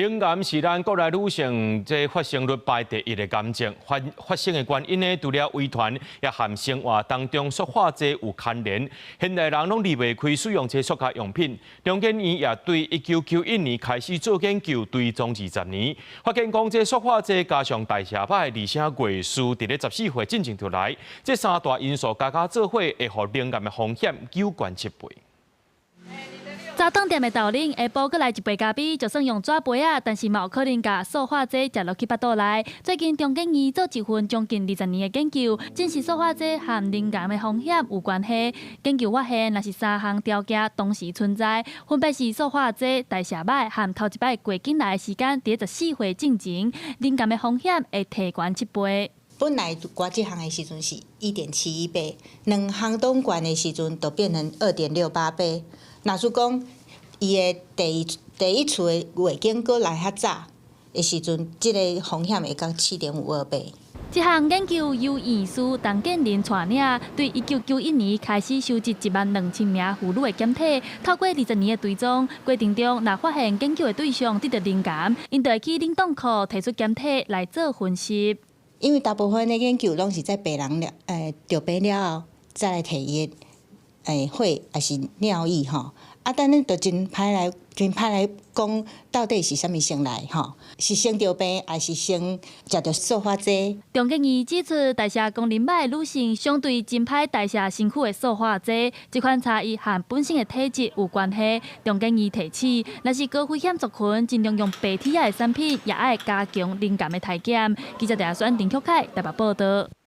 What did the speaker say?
腸癌是咱國內女性發生率排第一的癌症，發生的原因呢，除了遺傳，也和生活當中塑化劑有牽連。現代人攏離袂開使用這塑膠用品。中研院也對1991年開始做研究，追蹤20年，發現講這塑化劑加上代謝歹，而且月事佇咧14歲進前出來，這三大因素加做伙，會互腸癌的風險9懸7倍。早頓店的豆奶下晡，閣來一杯咖啡，就算用紙杯啊，但是嘛有可能甲塑化劑食落去腹肚內。最近中研院做一份將近20年的研究，證實塑化劑和腸癌的風險有關係。研究發現，若是3項條件同時存在，分別是塑化劑、代謝歹和頭一擺過緊來的時間佇14歲進前，腸癌的風險會提懸7倍。本來我這項的時陣是1.71倍，2項都懸的時陣就變成2.68倍。若是講伊的第一次的月經過來較早的時陣，這個風險會到7.52倍。這項研究由醫師陳建仁帶領，對1991年開始收集12000名婦女的檢體，透過20年的追蹤過程中，若發現研究的對象得到腸癌，因就會去冷凍庫提出檢體來做分析。因為大部分的研究攏是在病人着病了後再來提伊血還是尿液吼，但呢就真歹來講，到底是啥物先來吼？是先着病還是先食着塑化劑？中研院指出，代謝功能歹的女性相對真歹代謝身軀的塑化劑，這款差異和本身的體質有關係。中研院提醒，若是高危險族群，盡量用白體亞的產品，也愛加強腸癌的體檢。記者陳亞選、林曲凱台北報道。